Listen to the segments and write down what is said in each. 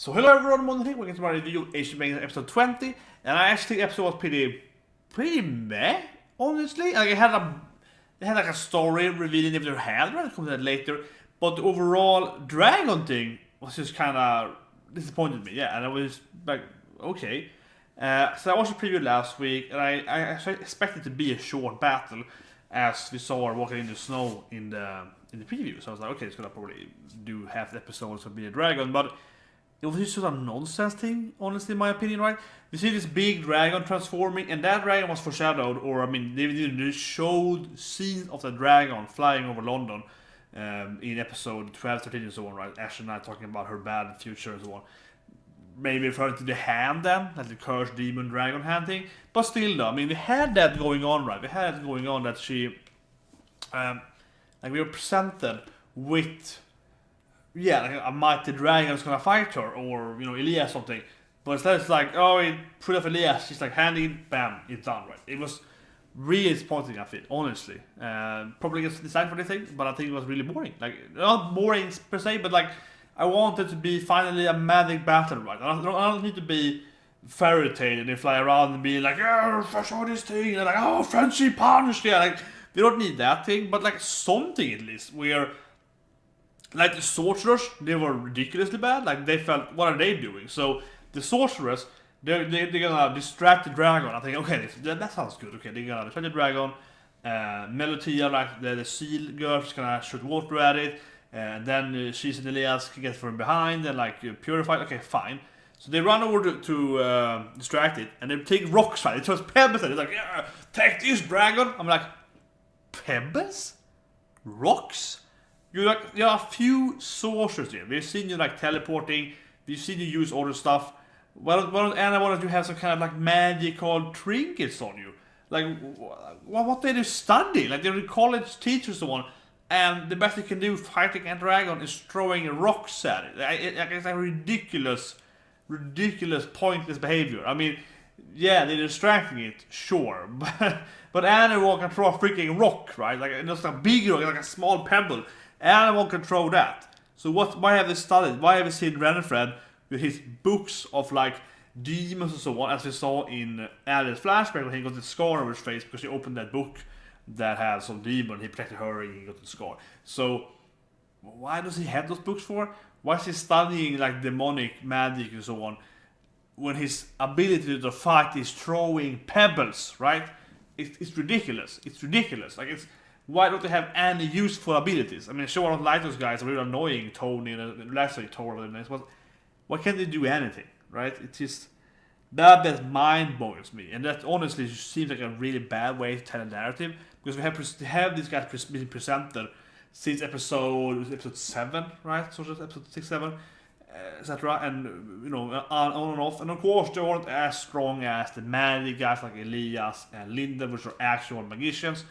So hello everyone, Monday here. Welcome to my review of Ancient Magus episode 20. And I actually think the episode was pretty meh, honestly. Like it had like a story revealing if they're had, right? I'll come to that later. But the overall dragon thing was just kinda disappointed me, yeah, and I was like, okay. So I watched the preview last week, and I actually expected it to be a short battle, as we saw her walking in the snow in the preview. So I was like, okay, it's gonna probably do half the episode to be a dragon, but it was just sort of a nonsense thing, honestly, in my opinion, right? You see this big dragon transforming, and that dragon was foreshadowed, or I mean, they showed scenes of the dragon flying over London in episode 12, 13, and so on, right? Ash and I talking about her bad future and so on. Maybe referring to the hand then, like the cursed demon dragon hand thing. But still, though, I mean, we had that going on, right? We had it going on that she, like we were presented with, yeah, like a mighty dragon is gonna fight her, or you know, Elias something. But instead it's like, oh, he put up Elias, she's like handing, bam, it's done, right? It was really disappointing, I feel, honestly. Probably gets designed for this thing, but I think it was really boring. Like, not boring per se, but like, I want it to be finally a magic battle, right? I don't need to be fairy tale and they fly around and be like, yeah, I saw this thing, and like, oh, friendship punch, yeah, like, they don't need that thing, but like something at least, where like the sorcerers, they were ridiculously bad. Like they felt, what are they doing? So the sorcerers, they're gonna distract the dragon. I think, okay, that sounds good. Okay, they're gonna distract the dragon. Melotia, like the seal girl, she's gonna shoot water at it. And then she's in Elias, can get from behind and like purify. Okay, fine. So they run over to distract it, and they take rocks. Right? It throws pebbles at it. It's like, yeah, take this dragon. I'm like, pebbles, rocks. There are a few sorcerers here. We've seen you like teleporting. We've seen you use all the stuff. Well, and I wanted to have some kind of like magical trinkets on you. Like, what they do study? Like they're college teachers and so on. And the best they can do fighting a dragon is throwing rocks at it. It's a ridiculous, pointless behavior. I mean, yeah, they're distracting it, sure. But Animal can throw a freaking rock, right? Like, it's a big rock, like a small pebble. Animal can throw that. So why have they studied? Why have we seen Renfred with his books of like demons and so on, as we saw in Alice's flashback when he got the scar over his face because he opened that book that had some demon, he protected her and he got the scar. So why does he have those books for? Why is he studying like demonic magic and so on when his ability to fight is throwing pebbles, right? It's ridiculous. It's ridiculous. Like why don't they have any useful abilities? I mean, sure, I don't like those guys. Are really annoying, Tony and Leslie, Thor, but why can't they do anything, right? It's just that mind boggles me, and that honestly seems like a really bad way to tell a narrative, because we have these guys being presented since episode 7, right? So just episode 6, 7, etc. And you know, on and off, and of course they weren't as strong as the magic guys like Elias and Linda, which are actual magicians.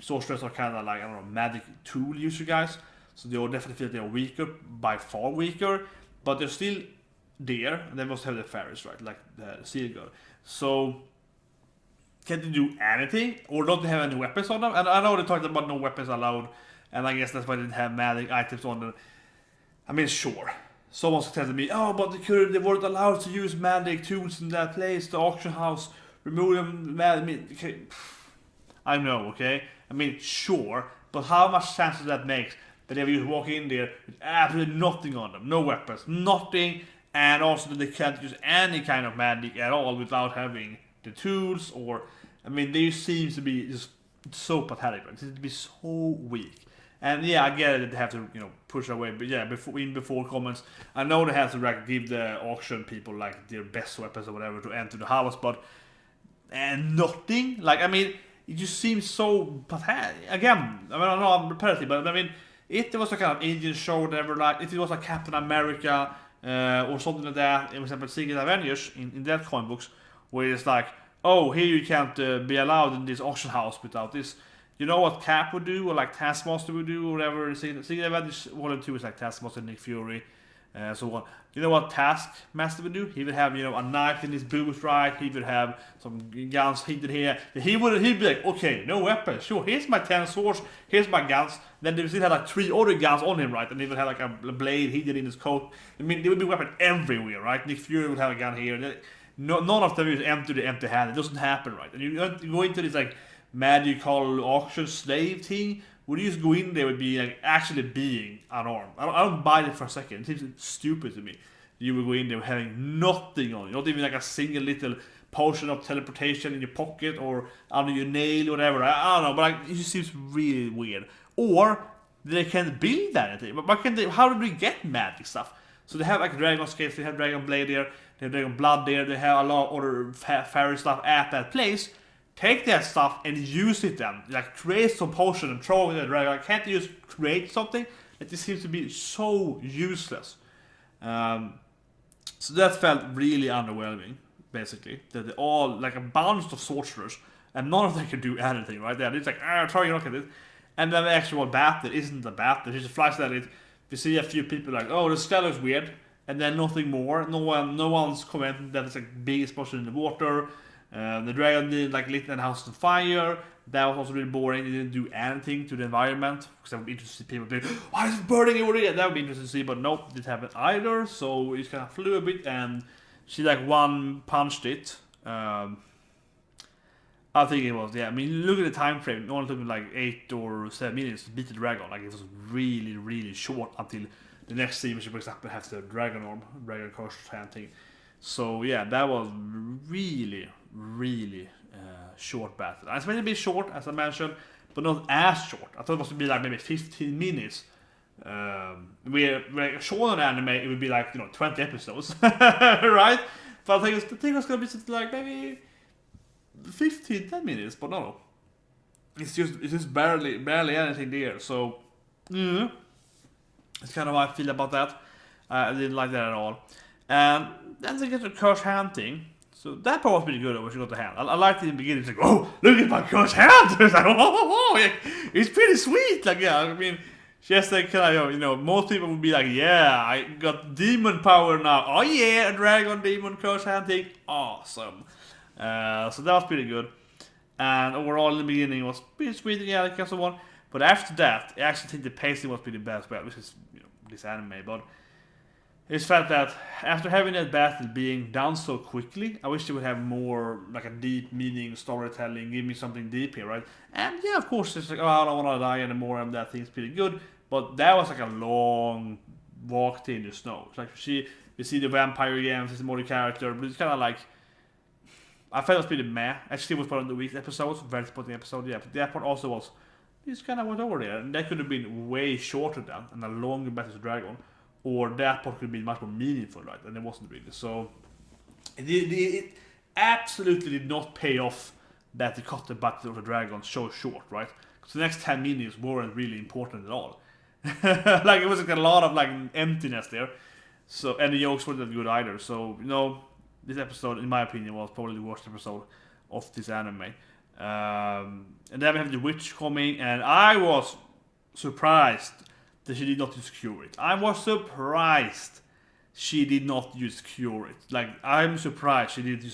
Sorcerers are kind of like, I don't know, magic tool user guys, so they will definitely feel they're weaker, by far weaker, but they're still there, and they must have the fairies, right, like the seal girl. So can they do anything, or don't they have any weapons on them? And I know they talked about no weapons allowed, and I guess that's why they didn't have magic items on them. I mean, sure, someone's telling me, oh, but they weren't allowed to use magic tools in that place, the auction house, remove them. Okay. I know, okay? I mean, sure, but how much sense does that make that they just walk in there with absolutely nothing on them, no weapons, nothing, and also that they can't use any kind of magic at all without having the tools, or, I mean, they seem to be just so pathetic, right? It seems to be so weak. And yeah, I get it that they have to, you know, push away, but yeah, before comments, I know they have to like give the auction people like their best weapons or whatever to enter the house, but and nothing, like, I mean, it just seems so pathetic. Again, I mean, I know I'm repetitive, but I mean, if there was a kind of Indian show, whatever, like, if it was like Captain America or something like that, for example, Secret Avengers in that comic books, where it's like, oh, here you can't be allowed in this auction house without this. You know what Cap would do, or like Taskmaster would do, or whatever. Secret Avengers 1 and 2 is like Taskmaster, Nick Fury, So on. You know what Taskmaster would do? He would have, a knife in his boots, right? He would have some guns hidden here. He'd be like, okay, no weapons. Sure, here's my 10 swords, here's my guns. Then they would still have like 3 other guns on him, right? And he would have like a blade hidden in his coat. I mean, there would be weapons everywhere, right? Nick Fury would have a gun here. None of them is empty-handed. It doesn't happen, right? And you go into this like magical auction slave thing. Would you just go in there would be like actually being unarmed? I don't buy it for a second. It seems stupid to me. You would go in there having nothing on you, not even like a single little potion of teleportation in your pocket or under your nail or whatever. I don't know, but like, it just seems really weird. Or they can build anything. But how did we get magic stuff? So they have like dragon scales, they have dragon blade there, they have dragon blood there, they have a lot of other fairy stuff at that place. Take that stuff and use it then. Like create some potion and throw it at the dragon. Like, can't you just create something? It just seems to be so useless. So that felt really underwhelming, basically. That they all, like a bunch of sorcerers, and none of them can do anything, right? They're just like, try your luck at it. And then the actual battle isn't a battle. She just flies at it. We see a few people like, oh, the Stella is weird. And then nothing more. No one's commenting that it's like big explosion in the water. The dragon did like lit the house on fire. That was also really boring. It didn't do anything to the environment. Because that would be interesting to see people be, why is it burning over here? That would be interesting to see, but nope, it didn't happen either. So it kind of flew a bit and she like one punched it. I think it was, yeah. I mean, look at the time frame. It only took me like 8 or 7 minutes to beat the dragon. Like it was really, really short until the next scene, which for example has the dragon arm, dragon curse hand thing. So yeah, that was really, really short battle. It's maybe a bit short, as I mentioned, but not as short. I thought it was to be like maybe 15 minutes. Where shown on anime, it would be like 20 episodes, right? But I think it was gonna be something like maybe 10 minutes. But no, it's just barely anything there. So it's kind of how I feel about that. I didn't like that at all. And then they get to curse hand thing. So that part was pretty good when she got the hand. I liked it in the beginning. It's like, oh, look at my curse hand! It's like, yeah, it's pretty sweet. Like, yeah, I mean, she has like kind of, most people would be like, yeah, I got demon power now. Oh yeah, a dragon demon curse hand thing. Awesome. So that was pretty good. And overall, in the beginning, it was pretty sweet, yeah, like and so on. But after that, I actually think the pacing was pretty bad as well, which is, this anime, but it's felt that after having that battle being done so quickly, I wish they would have more like a deep meaning, storytelling, give me something deep here, right? And yeah, of course, it's like, oh, I don't want to die anymore, and that thing's pretty good. But that was like a long walk in the snow. It's like we see the vampire games, it's more the character, but it's kind of like, I felt it was pretty meh. Actually, it was part of the week's episodes, very supporting episode, yeah. But that part also was, this kind of went over there, and that could have been way shorter then, and a longer battle with Dragon. Or that part could have been much more meaningful, right? And it wasn't really. So it absolutely did not pay off that they cut the battle of the dragon so short, right? Because the next 10 minutes weren't really important at all. Like it was like a lot of like emptiness there. So and the jokes weren't that good either. So this episode, in my opinion, was probably the worst episode of this anime. And then we have the witch coming, and I was surprised that she did not use Cure It. I was surprised she did not use Cure It. Like, I'm surprised she didn't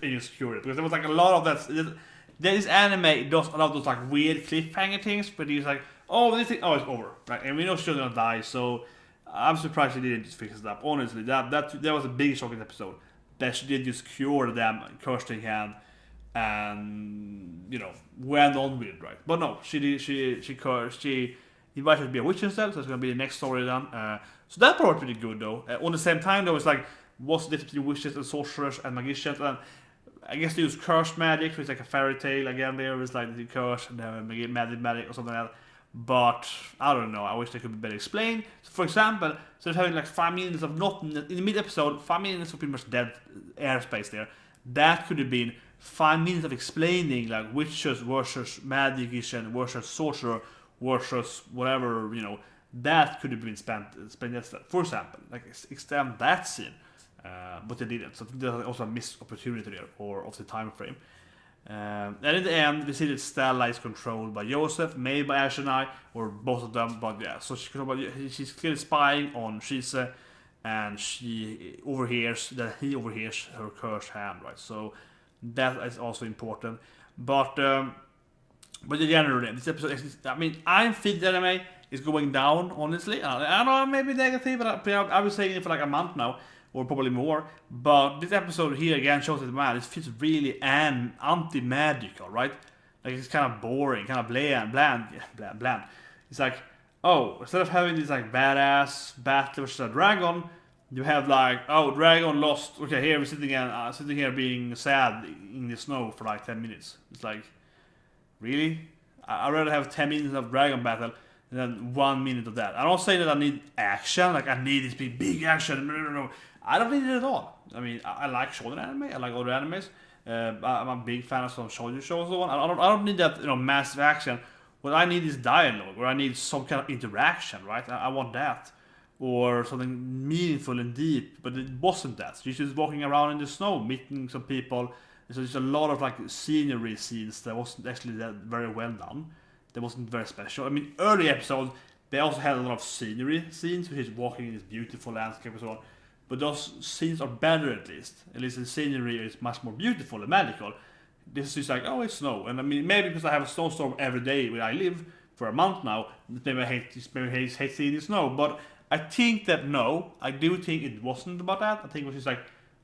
use Cure It. Because there was like a lot of that. This anime does a lot of those like weird cliffhanger things, but he's like, oh, this thing, oh, it's over. Right? And we know she's gonna die, so I'm surprised she didn't just fix it up. Honestly, that was a big shocking episode. That she did just cure the damn cursing hand and, went on with it, right? But no, she cursed, she invited to be a witch instead, so it's going to be the next story then. So that part was pretty good though. On the same time though, it's like, what's the difference between witches and sorcerers and magicians? And I guess they use cursed magic, so it's like a fairy tale again there. It's like the curse and magic or something like that. But I don't know, I wish they could be better explained. So for example, instead of having like 5 minutes of nothing in the mid-episode, 5 minutes of pretty much dead airspace there. That could have been 5 minutes of explaining like witches versus magician versus sorcerer versus whatever, that could have been spent instead. For example, like extend that scene, but they didn't. So there's also a missed opportunity there, or of the time frame. And in the end, we see that Stella is controlled by Joseph, maybe by Ash and I, or both of them. But yeah, so she's clearly spying on Shise, and he overhears her cursed hand, right? So that is also important. But generally, this episode, I mean, I think the anime is going down, honestly. I know I may be negative, but I've been saying it for like a month now, or probably more. But this episode here again shows that, man, it feels really anti-magical, right? Like it's kind of boring, kind of bland. It's like, oh, instead of having this like badass battle versus a dragon, you have like, oh, dragon lost. Okay, here we're sitting here being sad in the snow for like 10 minutes. It's like, really? I'd rather have 10 minutes of dragon battle than 1 minute of that. I'm not saying that I need action, like I need this big action. No. I don't need it at all. I mean, I like shonen anime, I like other animes. I'm a big fan of some shoujo shows and so on. I don't need that, massive action. What I need is dialogue, or I need some kind of interaction, right? I want that. Or something meaningful and deep, but it wasn't that. She's just walking around in the snow, meeting some people. So there's a lot of like scenery scenes that wasn't actually that very well done. That wasn't very special. I mean, early episodes, they also had a lot of scenery scenes, which is walking in this beautiful landscape and so on. But those scenes are better at least. At least the scenery is much more beautiful and magical. This is just like, oh, it's snow. And I mean, maybe because I have a snowstorm every day where I live for a month now, maybe I hate seeing the snow. But I think that I do think it wasn't about that. I think it was just like,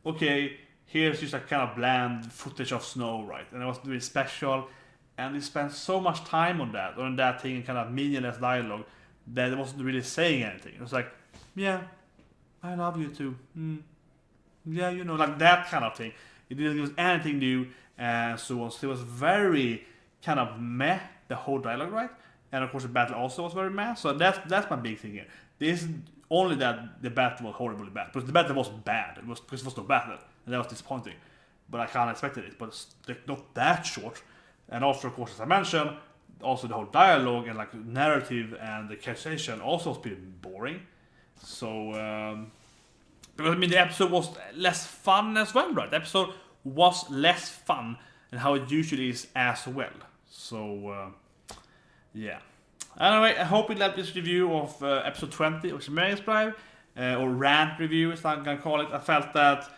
okay, here's just a kind of bland footage of snow, right? And it wasn't really special. And they spent so much time on that thing, and kind of meaningless dialogue, that it wasn't really saying anything. It was like, yeah, I love you too. Yeah, like that kind of thing. It didn't give us anything new, and so on. So it was very kind of meh, the whole dialogue, right? And of course the battle also was very meh. So that's my big thing here. This is only that the battle was horribly bad. Because the battle was bad. Because it was no battle. And that was disappointing. But I kind of expected it. But it's not that short. And also, of course, as I mentioned, also the whole dialogue and like narrative and the characterization also was pretty boring. So, because I mean, the episode was less fun as well, right? The episode was less fun than how it usually is as well. So, yeah. Anyway, I hope you liked this review of episode 20 of Ancient Magus Bride, or Rant review, as I'm gonna call it. I felt that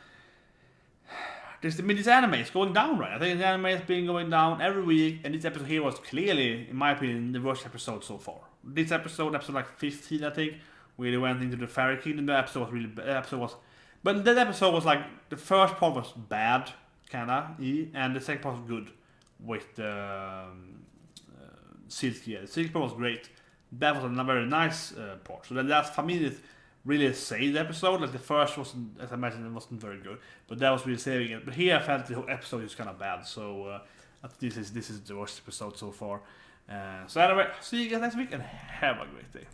this anime is going down, right? I think the anime has been going down every week, and this episode here was clearly, in my opinion, the worst episode so far. This episode like 15, I think, where they went into the Fairy Kingdom. The episode was really bad. But that episode was like, the first part was bad, kinda, and the second part was good, with the Silky. The Silky part was great. That was a very nice part. So that's, for me, it really saved the episode. Like the first wasn't, as I mentioned, it wasn't very good, but that was really saving it. But here I felt the whole episode was kind of bad. So I think this is the worst episode so far. So anyway, see you guys next week and have a great day.